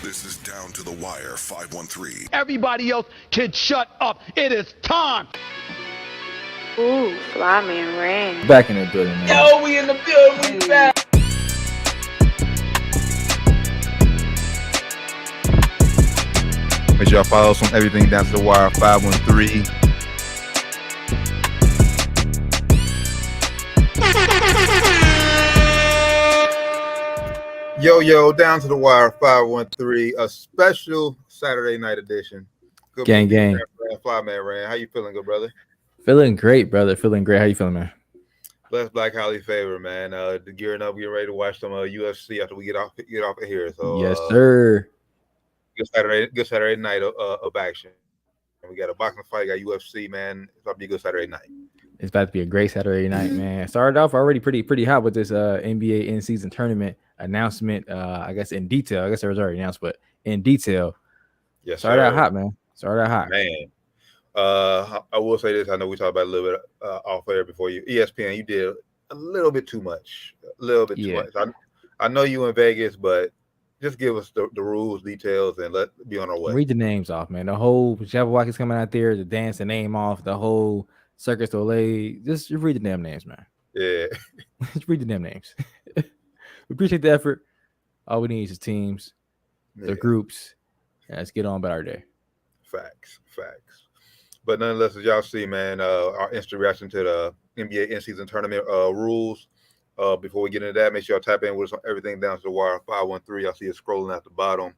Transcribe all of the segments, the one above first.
This is Down to the Wire 513. Everybody else can shut up. It is time. Ooh, Flyman Rain. Back in the building, man. Yo, we in the building. We back. Make sure y'all follow us on everything Down to the Wire 513. Yo, Down to the Wire 513, a special Saturday night edition. Good gang. Flyman Rain. How you feeling, good brother? Feeling great, brother. Feeling great. How you feeling, man? Blessed, black, highly favored, man. Gearing up, getting ready to watch some UFC after we get off of here. So yes, sir. Good Saturday night of action. And we got a boxing fight, got UFC, man. It's about to be a good Saturday night. It's about to be a great Saturday night, man. Started off already pretty hot with this NBA in-season tournament announcement. I guess in detail. I guess it was already announced, but in detail. Yes, started out hot, man. Started out hot, man. I will say this. I know we talked about it a little bit off air before you. ESPN, you did a little bit too much. Too much. I know you in Vegas, but just give us the rules, details, and let be on our way. Read the names off, man. The whole Jabberwocky's coming out there to dance the name off. The whole Circus Soleil. Just read the damn names, man. Yeah. Just read the damn names. We appreciate the effort. All we need is teams, the groups, and let's get on about our day. Facts. But nonetheless, as y'all see, man, our instant reaction to the NBA in-season tournament rules. Before we get into that, make sure y'all tap in with us on everything Down to the Wire 513. Y'all see it scrolling at the bottom.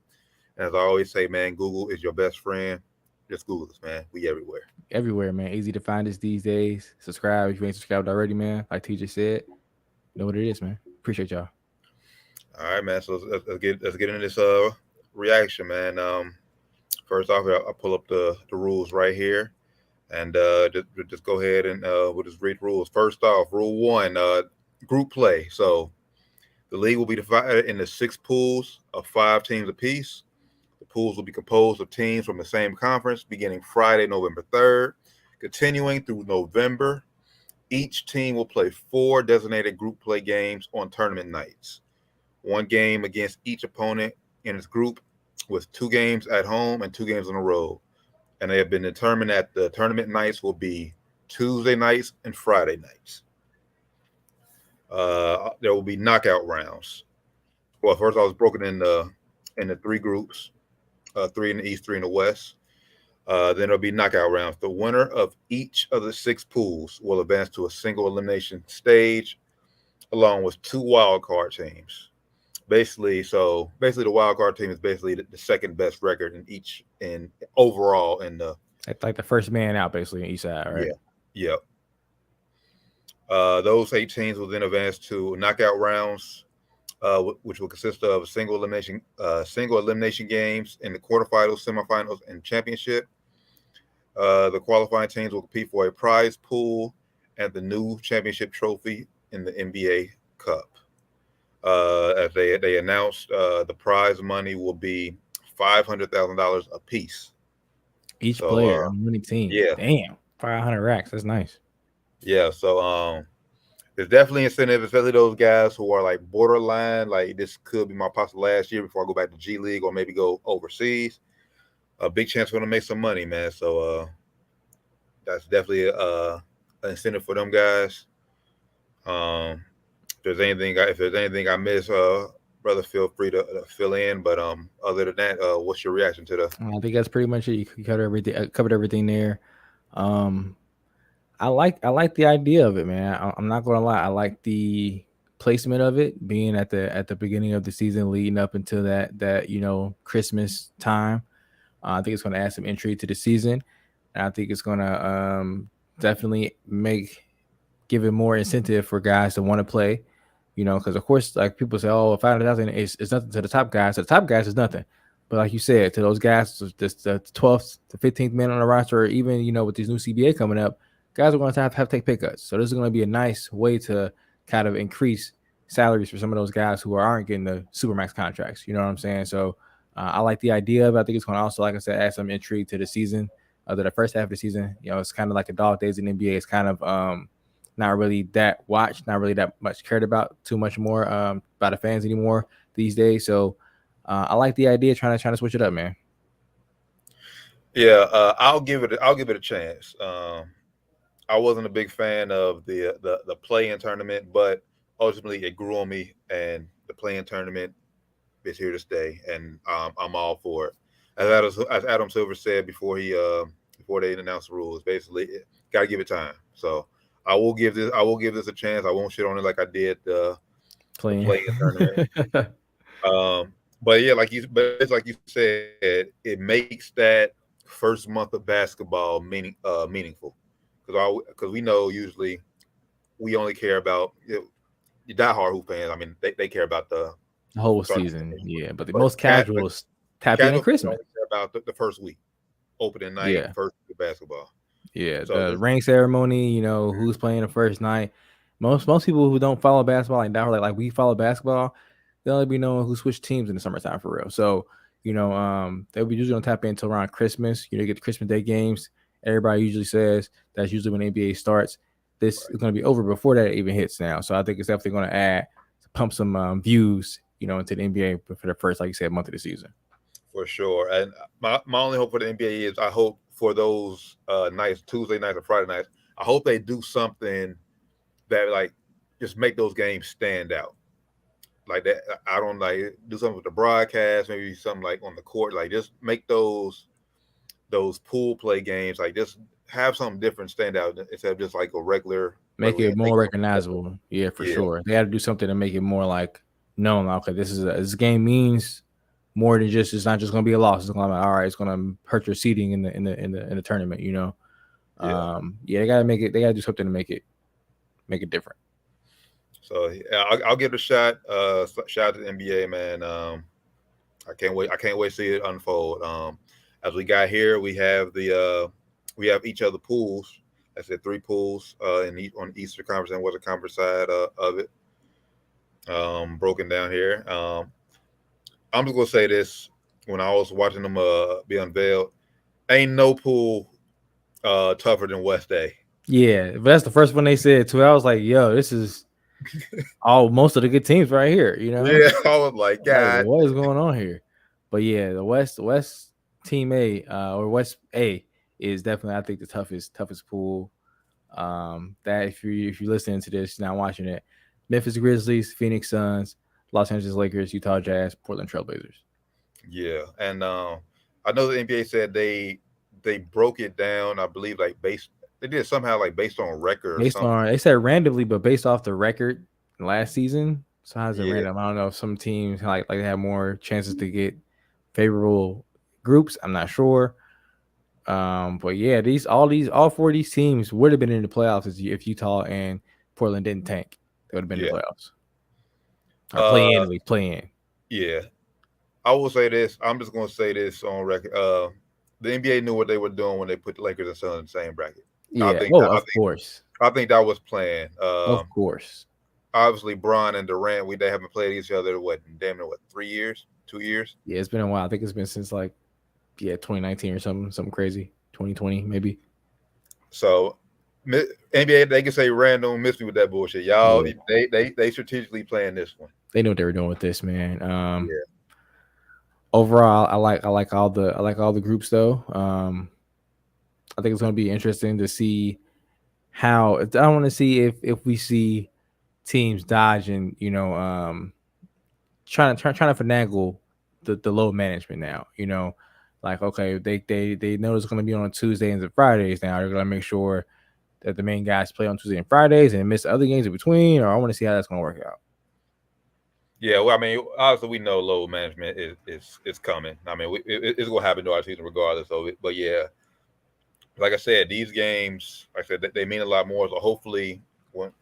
And as I always say, man, Google is your best friend. Just Google us, man. We everywhere. Everywhere, man. Easy to find us these days. Subscribe if you ain't subscribed already, man. Like TJ said, you know what it is, man. Appreciate y'all. All right, man. So let's get into this reaction, man. First off, I'll pull up the rules right here, and just go ahead and we'll just read rules. First off, rule 1, group play. So the league will be divided into 6 pools of 5 teams apiece. The pools will be composed of teams from the same conference beginning Friday, November 3rd, continuing through November. Each team will play 4 designated group play games on tournament nights. 1 game against each opponent in its group, with 2 games at home and 2 games on the road. And they have been determined that the tournament nights will be Tuesday nights and Friday nights. There will be knockout rounds. Well, first I was broken into 3 groups, 3 in the East, 3 in the West. Then there'll be knockout rounds. The winner of each of the 6 pools will advance to a single elimination stage, along with 2 wild card teams. Basically, the wild card team is basically the second best record in overall in the like the first man out, basically, on each side, right? Yeah. Those 8 teams will then advance to knockout rounds, which will consist of single elimination games in the quarterfinals, semifinals, and championship. The qualifying teams will compete for a prize pool and the new championship trophy in the NBA Cup. As they announced, the prize money will be $500,000 a piece. Each player on winning team. Yeah. Damn. 500 racks. That's nice. Yeah. So there's definitely incentive, especially those guys who are like borderline. Like, this could be my possible last year before I go back to G League or maybe go overseas. A big chance for them to make some money, man. So that's definitely an incentive for them guys. If there's anything I miss, brother, feel free to fill in. But other than that, what's your reaction to the? I think that's pretty much it. You covered everything there. I like the idea of it, man. I'm not gonna lie. I like the placement of it being at the beginning of the season, leading up until that Christmas time. I think it's gonna add some intrigue to the season, and I think it's gonna definitely give it more incentive for guys to want to play. Because of course, like people say, oh, 500,000 is nothing to the top guys. To the top guys is nothing. But like you said, to those guys, just the 12th to 15th man on the roster, or even, with this new CBA coming up, guys are going to have to take pay cuts. So this is going to be a nice way to kind of increase salaries for some of those guys who aren't getting the Supermax contracts. You know what I'm saying? So I like the idea of it. I think it's going to also, like I said, add some intrigue to the season. The first half of the season, it's kind of like the dog days in the NBA. It's kind of not really that watched, not really that much cared about too much more by the fans anymore these days. So I like the idea trying to switch it up, man. Yeah, I'll give it a chance. I wasn't a big fan of the play-in tournament, but ultimately it grew on me, and the play-in tournament is here to stay, and I'm all for it. As Adam Silver said before before they announced the rules, basically, gotta give it time. So I will give this a chance. I won't shit on it like I did the play-in tournament. But yeah, it's like you said, it makes that first month of basketball meaningful, because we know usually we only care about you diehard hoop fans. I mean, they care about the whole season, yeah. But the but most casuals tap in at Christmas. Only care about the first week, opening night, Yeah. first week of basketball. Yeah, so the ring ceremony, you know, who's playing the first night. Most people who don't follow basketball like that, like we follow basketball, they'll only be knowing who switched teams in the summertime for real. So, you know, they'll be usually gonna tap into around Christmas. You know, get the Christmas Day games. Everybody usually says that's usually when NBA starts. This is gonna be over before that even hits now. So I think it's definitely gonna add to pump some views, you know, into the NBA for the first, like you said, month of the season. For sure. And my only hope for the NBA is I hope for those nights, Tuesday nights or Friday nights, I hope they do something that like just make those games stand out. Like that, I don't like do something with the broadcast, maybe something like on the court, like just make those pool play games, like just have something different stand out instead of just like a regular. Make it more recognizable. Yeah, for sure. They had to do something to make it more like known. Okay, this game means more than just, it's not just going to be a loss. It's going to be all right. It's going to hurt your seeding in the tournament. You know, they got to make it. They got to do something to make it different. So I'll give it a shot. Shout out to the NBA, man. I can't wait. I can't wait to see it unfold. As we got here, we have we have each other pools. I said 3 pools on the Eastern Conference and Western Conference side of it. Broken down here. I'm just gonna say this: when I was watching them be unveiled, ain't no pool tougher than West A. Yeah, but that's the first one they said too. I was like, yo, this is most of the good teams right here. You know? Yeah, I was like, God, like, what is going on here? But yeah, the West Team A or West A is definitely, I think, the toughest pool. That if you're listening to this, not watching it, Memphis Grizzlies, Phoenix Suns, Los Angeles Lakers, Utah Jazz, Portland Trailblazers. Yeah, and I know the NBA said they broke it down. I believe like they did somehow like based on record. Based on, they said randomly, but based off the record last season. So how's it random? I don't know if some teams like they have more chances to get favorable groups. I'm not sure. But yeah, all 4 of these teams would have been in the playoffs if Utah and Portland didn't tank. They would have been in the playoffs. Or play in. Yeah. I will say this. I'm just gonna say this on record. The NBA knew what they were doing when they put the Lakers and Suns in the same bracket. Yeah, of course. I think that was planned. Of course. Obviously, Bron and Durant, they haven't played each other damn near 3 years, 2 years. Yeah, it's been a while. I think it's been since 2019 or something crazy, 2020 maybe. So NBA, they can say random, miss me with that bullshit, y'all. Yeah. They strategically playing this one. They know what they were doing with this, man. Overall, I like all the groups though. I think it's going to be interesting to see how. I want to see if we see teams dodging, you know, trying to finagle the load management now. You know, like okay, they know it's going to be on Tuesdays and Fridays now. They're going to make sure that the main guys play on Tuesday and Fridays and miss other games in between. Or I want to see how that's going to work out. Yeah, well, I mean, obviously we know load management is coming. I mean, it's going to happen to our season regardless of it. But yeah, like I said, these games, like I said, they mean a lot more. So hopefully, like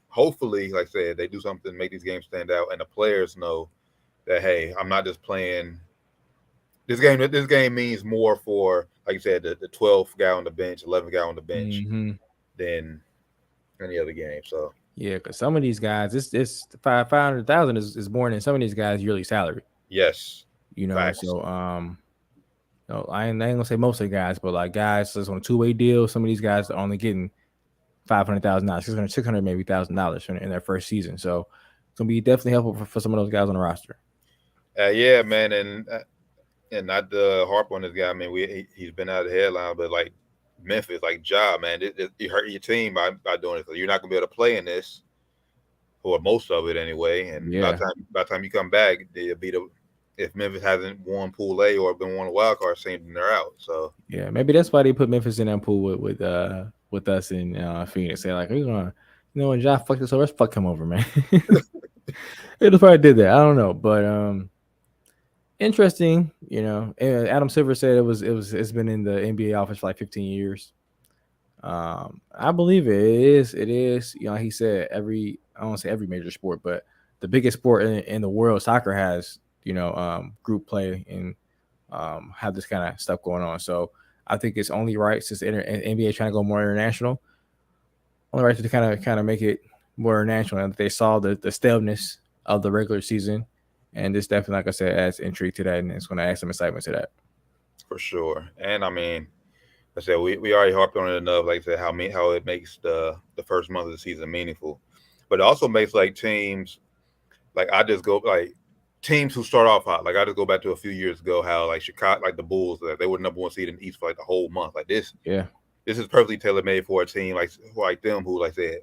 I said, they do something to make these games stand out, and the players know that hey, I'm not just playing this game. This game means more for, like you said, the 12th guy on the bench, 11th guy on the bench than any other game. So. Yeah, because some of these guys, it's 500,000 is more than some of these guys' yearly salary. Yes, you know. Facts. So no, I ain't gonna say most of the guys, but like guys that's on a 2-way deal. Some of these guys are only getting $500,000, $600 maybe $1,000 in their first season. So it's gonna be definitely helpful for some of those guys on the roster. Yeah, man, and not to harp on this guy. I mean, he's been out of the headline, but like Memphis, like Ja, man, you hurt your team by doing it. So you're not gonna be able to play in this, or most of it anyway. And Yeah, by the time you come back, they'll be the if Memphis hasn't won Pool A or been won a wild card scene, then they're out. So yeah. Maybe that's why they put Memphis in that pool with us in Phoenix. They're like, we're gonna, when Ja fucked us over, let's fuck him over, man. They just probably did that. I don't know, but interesting. And Adam Silver said it's been in the NBA office for like 15 years. I believe it is. It is. He said I don't say every major sport, but the biggest sport in the world, soccer, has group play and have this kind of stuff going on. So I think it's only right, since the NBA trying to go more international, only right to kind of make it more international. And they saw the staleness of the regular season, and this definitely, like I said, adds intrigue to that, and it's going to add some excitement to that. for sure. And I mean, like I said we already harped on it enough. Like I said, how it makes the first month of the season meaningful, but it also makes like teams like I just go like teams who start off hot. Like I just go back to a few years ago how like Chicago, like the Bulls, that they were number one seed in the East for like the whole month. Like this, Yeah. this is perfectly tailor made for a team like them who, like I said,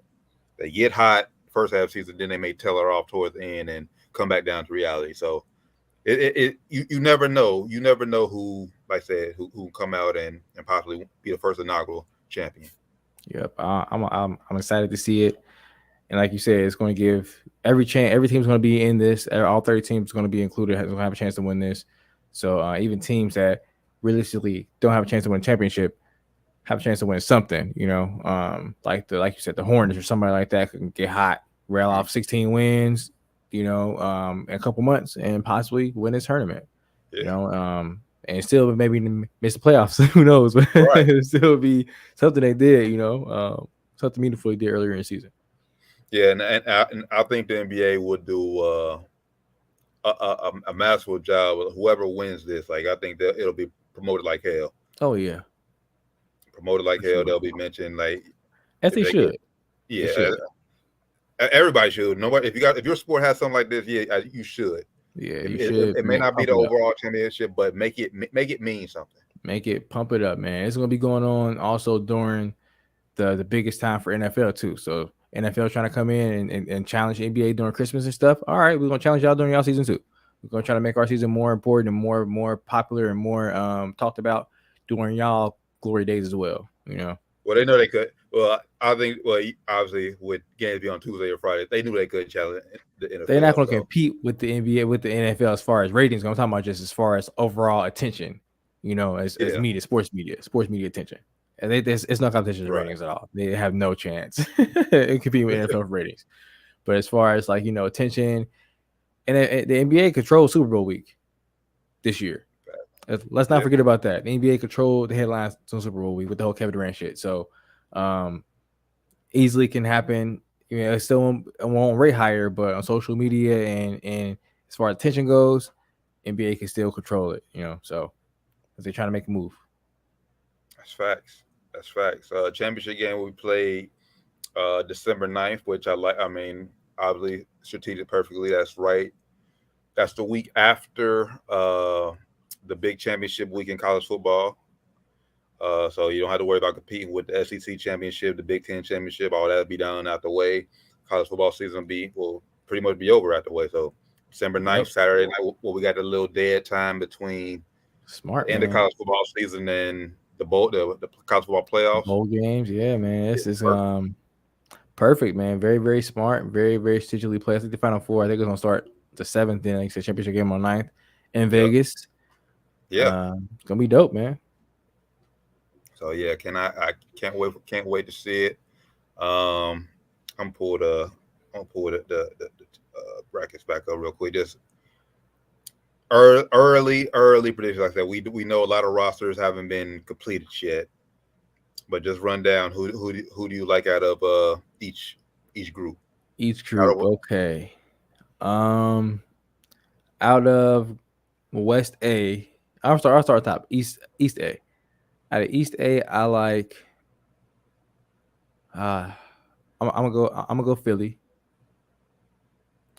they get hot first half of the season, then they may tailor off towards the end and come back down to reality. So you never know. You never know who, like I said, who come out and possibly be the first inaugural champion. Yep. I'm excited to see it. And like you said, it's going to give every chance. Every team's going to be in this. All 30 teams going to be included. Going to have a chance to win this. So even teams that realistically don't have a chance to win a championship have a chance to win something. Like you said, the Hornets or somebody like that can get hot, rail off 16 wins. In a couple months and possibly win this tournament. Yeah. And still maybe miss the playoffs. Who knows? But Right. it'll still be something they did. Something meaningful they did earlier in the season. Yeah, and I think the NBA would do a masterful job with whoever wins this. Like I think that it'll be promoted like hell. Oh yeah, Promoted like for hell. sure. They'll be mentioned like As if they they should. get, They yeah. should. Everybody should. Nobody. If your sport has something like this, yeah, you should. Yeah, you should. It may not be Pump the it up. overall championship, but make it mean something. Make it pump it up, man. It's gonna be going on also during the biggest time for NFL too. So NFL trying to come in and challenge NBA during Christmas and stuff. All right, we're gonna challenge y'all during y'all season too. We're gonna try to make our season more important and more popular and more talked about during y'all glory days as well. Well, they know they could. Well, I think. Well, obviously, with games be on Tuesday or Friday, they knew they could challenge the NFL. They're not going to compete with the NBA, with the NFL as far as ratings. I'm talking about just as far as overall attention. As media, sports media attention. And it's no competition with ratings at all. They have no chance in competing with NFL for ratings. But as far as like attention, and the NBA controls Super Bowl week this year. Let's not forget about that. The NBA controlled the headlines on Super Bowl week with the whole Kevin Durant shit. So easily can happen. It still won't rate higher, but on social media and as far as attention goes, NBA can still control it. So they're trying to make a move. That's facts. Championship game we played December 9th, which I like. I mean, obviously strategic perfectly. That's right. That's the week after the big championship week in college football. So you don't have to worry about competing with the SEC championship, the Big Ten championship. All that'll be done out the way. College football season will pretty much be over out the way. So December 9th, Saturday night, we got a little dead time between the end of college football season and the college football playoffs. Bowl games, yeah, man. This is perfect, man. Very, very smart. Very, very strategically played. I think the Final Four, I think it's going to start the 7th, then like you said, championship game on 9th in Vegas. Yeah. It's going to be dope, man. So yeah, I can't wait to see it. I'm pull the brackets back up real quick. Just early predictions. Like I said, we know a lot of rosters haven't been completed yet, but just run down who do you like out of each group? Each group, okay. Out of West A, I'll start top. East A. Out of East A, I like. I'm gonna go Philly.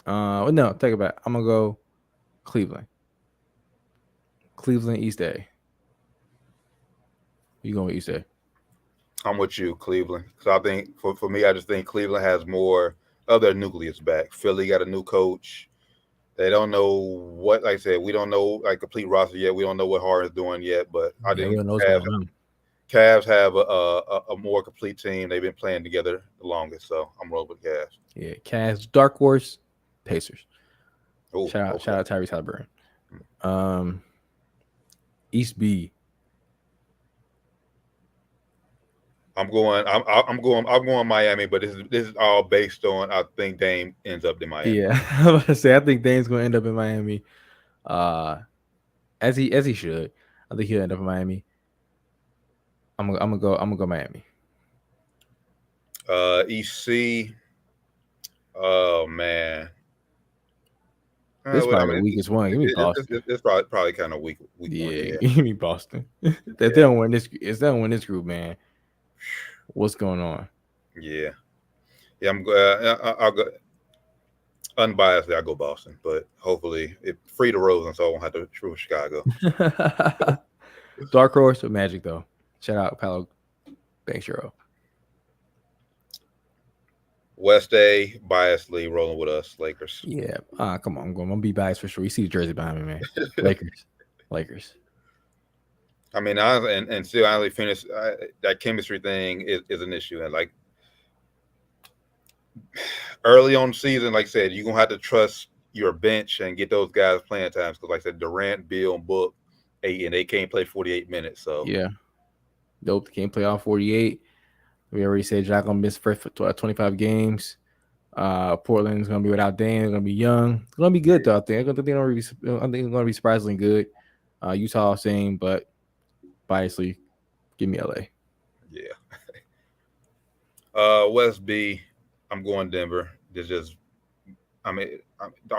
No, take it back. I'm gonna go Cleveland, East A. You going with East A? I'm with you, Cleveland. So I think for me, I just think Cleveland has more of their nucleus back. Philly got a new coach. They don't know what, like I said, we don't know like complete roster yet. We don't know what Harden's doing yet, but I think Cavs have a more complete team. They've been playing together the longest, so I'm rolling with Cavs. Yeah, Cavs, dark horse, Pacers. Ooh, shout out Tyrese Halliburton. East B. I'm going Miami, but this is all based on I think Dame ends up in Miami. Yeah, I was about to say I think Dame's going to end up in Miami. As he should. I think he'll end up in Miami. I'm gonna go Miami. East C. Oh man. This is probably the weakest one. Give me Boston. It's probably kind of weak. Yeah, give me Boston. They don't win this. If they don't win this group, man, what's going on? Yeah. I'll go unbiasedly. I'll go Boston, but hopefully it free the Rosen, so I won't have to true Chicago. Dark horse or Magic though. Shout out Paolo Banchero. West A, biasedly rolling with us, Lakers. Yeah. Come on. I'm going to be biased for sure. You see the jersey behind me, man. Lakers. I mean, and still, honestly, finish that chemistry thing is an issue. And like early on the season, like I said, you're going to have to trust your bench and get those guys playing times. Because like I said, Durant, Bill, and Book, and they can't play 48 minutes. So, yeah. Nope. They can't play all 48. We already said Jack gonna miss for 25 games. Portland's gonna be without Dame. They're gonna be young. It's gonna be good though. I think it's gonna be surprisingly good. Utah same, but biasly, give me LA. Yeah. West B, I'm going Denver. I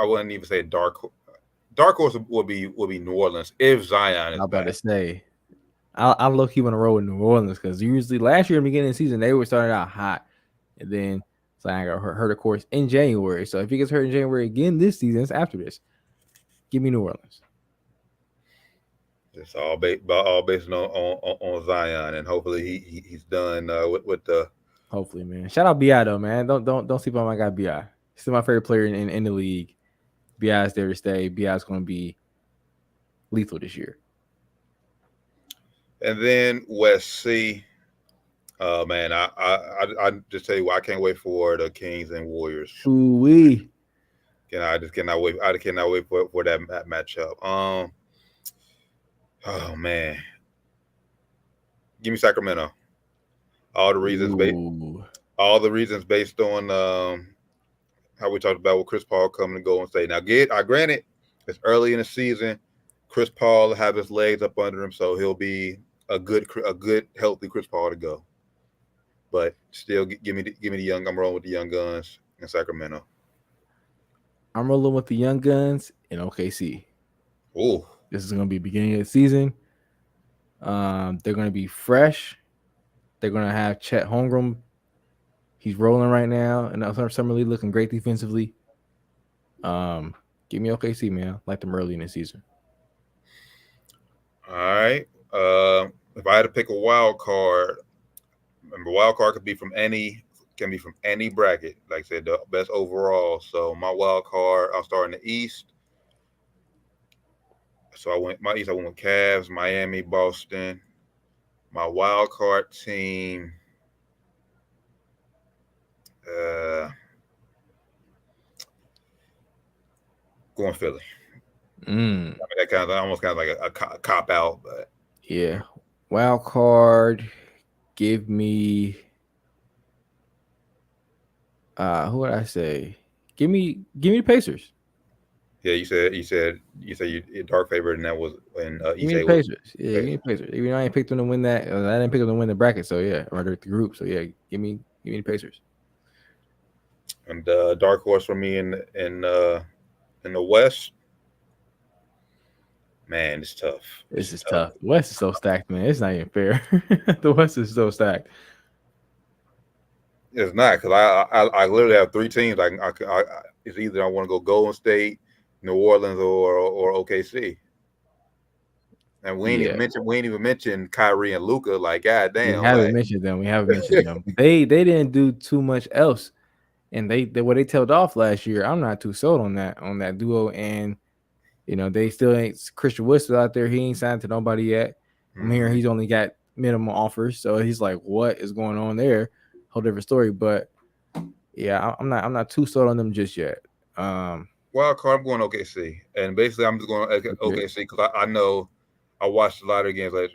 wouldn't even say dark horse would be New Orleans if Zion is I'm about to say. I low key want to roll with New Orleans because usually last year in the beginning of the season they were starting out hot, and then Zion got hurt of course in January. So if he gets hurt in January again this season, it's after this. Give me New Orleans. It's all based on Zion, and hopefully he's done with the. Hopefully, man. Shout out Bi though, man. Don't sleep on my guy Bi. He's still my favorite player in the league. Bi is there to stay. Bi is going to be lethal this year. And then West C, man, I just tell you what, I can't wait for the Kings and Warriors. Ooh-wee. I just cannot wait. I cannot wait for that matchup. Oh man, give me Sacramento. All the reasons based on how we talked about with Chris Paul coming to Golden State. Now, granted, it's early in the season. Chris Paul will have his legs up under him, so he'll be a good, healthy Chris Paul to go. But still, give me the young. I'm rolling with the young guns in Sacramento. I'm rolling with the young guns in OKC. Ooh, this is going to be beginning of the season. They're going to be fresh. They're going to have Chet Holmgren. He's rolling right now, and Summer League looking great defensively. Give me OKC, man. I like them early in the season. All right. If I had to pick a wild card, remember wild card can be from any bracket. Like I said, the best overall. So my wild card, I'll start in the East. So I went with Cavs, Miami, Boston. My wild card team. Going Philly. I mean, that almost kind of like a cop out, but yeah. Wild card, give me. Who would I say? Give me the Pacers. Yeah, you said your dark favorite, and that was in give me the Pacers. Yeah, give me the Pacers. Even though I ain't picked them to win that, I didn't pick them to win the bracket. So yeah, right with the group. So yeah, give me the Pacers. And dark horse for me in the West. Man, it's tough. This is tough. The West is so stacked, man. It's not even fair. The West is so stacked. It's not because I literally have three teams. It's either I want to go Golden State, New Orleans or OKC. And Yeah, we ain't even mentioned Kyrie and Luca. Like, we goddamn, haven't like mentioned them. We haven't mentioned them. They didn't do too much else, and they what they tailed off last year. I'm not too sold on that duo, and they still ain't Christian Wood still out there. He ain't signed to nobody yet. I'm hearing he's only got minimum offers, so he's like, what is going on there? Whole different story, but yeah, I'm not too sold on them just yet. wild card. I'm going OKC, and basically I'm just going OKC because I know I watched a lot of games. Like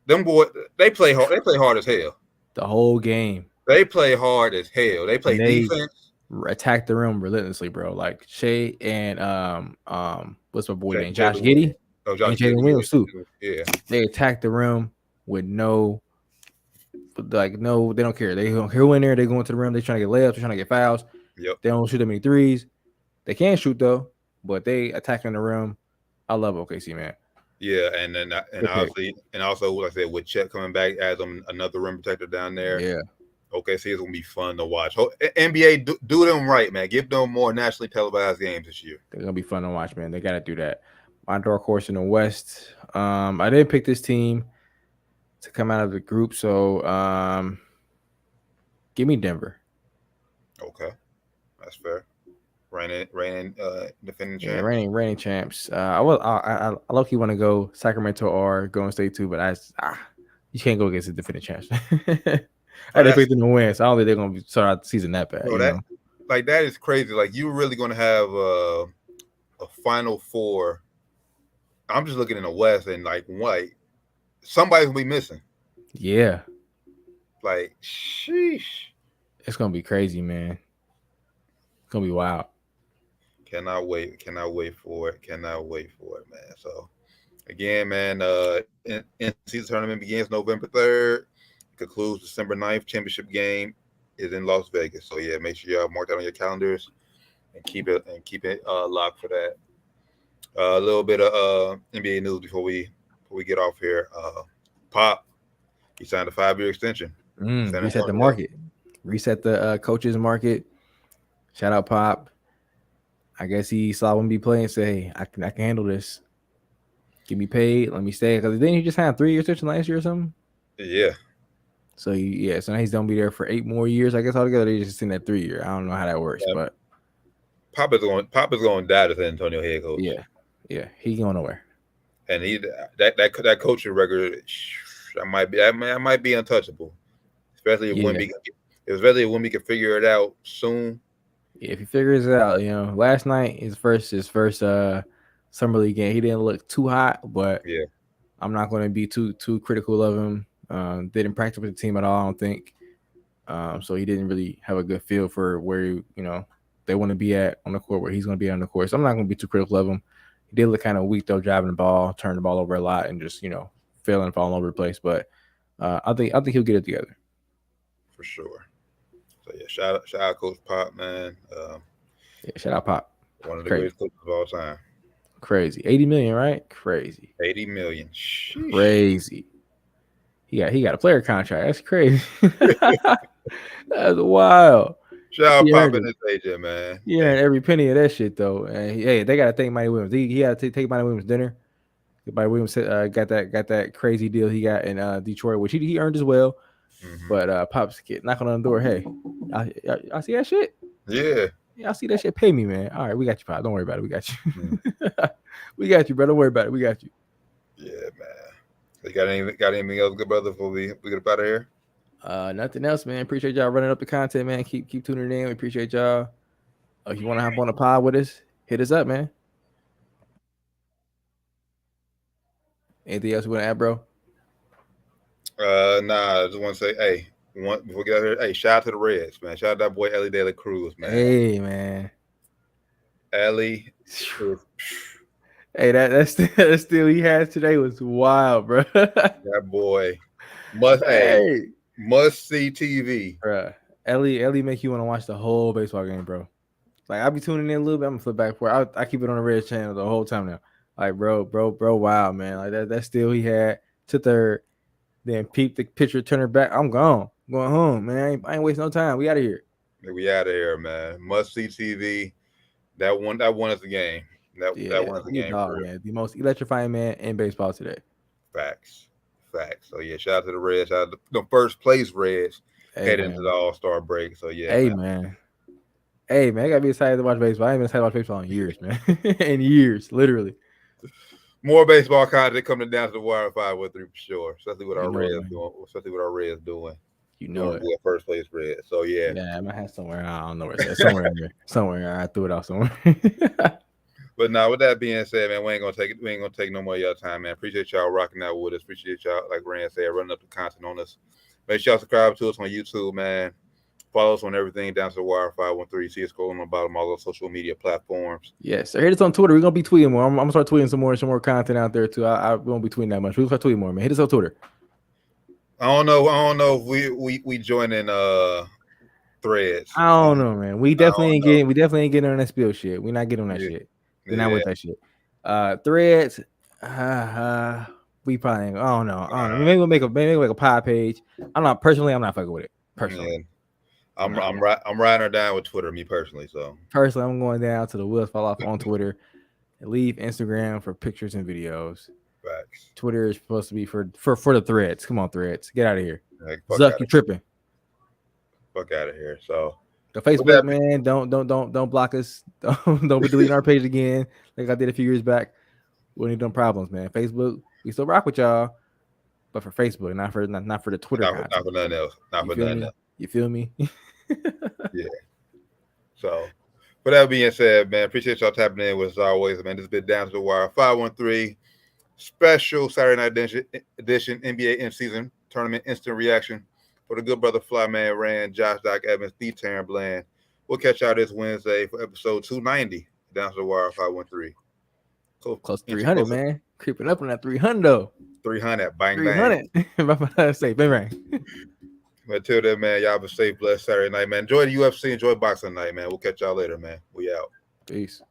them boys, they play hard. They play hard as hell. The whole game. They play hard as hell. They play defense. Attack the rim relentlessly, bro. Like Shea and what's my boy name? Josh Jalen Giddey Oh, Josh and Jalen Williams too. Yeah, They attack the rim with no, they don't care. They don't care in there. They go into the rim. They trying to get layups. They trying to get fouls. yep. They don't shoot that many threes. They can shoot though, but they attacking the rim. I love OKC, man. Yeah, and then also like I said, with Chet coming back as another rim protector down there. Yeah. OKC is gonna be fun to watch. NBA do them right, man. Give them more nationally televised games this year. They're gonna be fun to watch, man. They gotta do that. My dark horse in the West. I didn't pick this team to come out of the group, so give me Denver. Okay, that's fair. Reigning defending champs. Yeah, reigning champs. I low-key want to go Sacramento or Golden State too, but you can't go against the defending champs. I didn't pick them to win, so I don't think they're gonna start out the season that bad. That is crazy. Like you're really gonna have a Final Four. I'm just looking in the West and like somebody's gonna be missing. Yeah. Like sheesh. It's gonna be crazy, man. It's gonna be wild. Cannot wait for it, man. So again, man, in season tournament begins November 3rd, concludes December 9th. Championship game is in Las Vegas. So yeah, make sure y'all mark that on your calendars and keep it locked for that. A little bit of NBA news before we get off here. Pop, he signed a 5-year extension. Reset the market. Reset the coaches market. Shout out Pop. I guess he saw him be playing and say, hey, I can handle this. Get me paid. Let me stay. Because then he just had a 3-year extension last year or something. Yeah. So now he's gonna be there for 8 more years. I guess altogether they just in that 3-year. I don't know how that works, but Pop is going to die as San Antonio head coach. Yeah, he going nowhere. And that coaching record that might be untouchable, especially when we can figure it out soon. Yeah, if he figures it out, last night his first summer league game, he didn't look too hot, but yeah, I'm not going to be too critical of him. Didn't practice with the team at all, I don't think. So he didn't really have a good feel for where they want to be at on the court, where he's going to be on the court. So I'm not going to be too critical of him. He did look kind of weak though, driving the ball, turning the ball over a lot, and just failing, falling over the place. But I think he'll get it together for sure. So yeah, shout out Coach Pop, man. Shout out Pop. One of the greatest coaches of all time. Crazy. 80 million, right? Crazy. 80 million. Sheesh. Crazy. He got a player contract. That's crazy. That's wild. Shout out Pop and his agent, man. Yeah, every penny of that shit though. And they gotta thank Monty Williams. He had to take Monty Williams dinner. Monty Williams got that crazy deal he got in Detroit, which he earned as well. Mm-hmm. But Pop's kid knocking on the door. Hey, I see that shit. Yeah, I see that shit. Pay me, man. All right, we got you, Pop. Don't worry about it. We got you. We got you, bro. Don't worry about it. We got you. Yeah, man. You got anything else, good brother? Before we get up out of here. Nothing else, man. Appreciate y'all running up the content, man. Keep tuning in. We appreciate y'all. If you want to hop on the pod with us, hit us up, man. Anything else you want to add, bro? Nah, I just want to say, hey, before we get out here, hey, shout out to the Reds, man. Shout out to that boy Ellie De La Cruz, man. Hey, man. Ellie. Hey, that steal he had today was wild, bro. That boy must see TV, bro. Ellie make you want to watch the whole baseball game, bro. Like I'll be tuning in a little bit. I'm gonna flip back for it. I keep it on the Red channel the whole time now. Like, bro, wow, man. Like that steal he had to third, then peep the pitcher, turn her back. I'm going home, man. I ain't wasting no time. We out of here. We out of here, man. Must see TV. That one is the game. That wins the you game dog, for real. man. The most electrifying man in baseball today. Facts. So yeah, shout out to the Reds. Shout out to the first place Reds heading into the All-Star break. So yeah, man. I gotta be excited to watch baseball. I ain't been excited to watch baseball in years, man. In years, literally. More baseball content coming down to the wire 513 for sure. Especially with our Reds doing. You know it. Doing first place Reds. So yeah. Yeah, I might have somewhere. I don't know where it's at. Somewhere in there. Somewhere. I threw it out somewhere. But now, with that being said, man, we ain't gonna take no more of y'all time, man. Appreciate y'all rocking out with us. Appreciate y'all, like Rand said, running up the content on us. Make sure y'all subscribe to us on YouTube, man. Follow us on everything down to the wire 513. See us scrolling on the bottom of all those social media platforms. Yes, so hit us on Twitter. We're gonna be tweeting more. I'm gonna start tweeting some more content out there too. I won't be tweeting that much. We'll start tweeting more, man. Hit us on Twitter. I don't know if we joining threads. I don't know, man. We definitely ain't getting on that spill shit. We're not getting on that shit. We're not with that shit. Threads. We probably ain't, I don't know. Maybe we'll make a pod page. I'm not fucking with it. Personally. Yeah. I'm riding her down with Twitter, me personally. So personally, I'm going down to the wheels fall off on Twitter and leave Instagram for pictures and videos. Facts. Twitter is supposed to be for the threads. Come on, threads. Get out of here. Like, Zuck, you tripping. Fuck out of here. So the Facebook, man, don't block us. Don't be deleting our page again like I did a few years back. We need them problems, man. Facebook, we still rock with y'all, but for Facebook, not for the Twitter. Not for nothing else. Not for nothing else. You feel me? Yeah. So, with that being said, man, appreciate y'all tapping in with us always, man. This has been Down to the Wire 513 special Saturday night edition NBA in-season tournament instant reaction for the good brother Flyman Rand, Josh Doc Evans, D. Taryn Bland. We'll catch y'all this Wednesday for episode 290 Down to the Wire 513. Cool. Close to 300, man. Creeping up on that 300 though. 300, bang 300. Bang. Say bang bang. But until then, man, y'all have a safe, blessed Saturday night, man. Enjoy the UFC, enjoy boxing night, man. We'll catch y'all later, man. We out. Peace.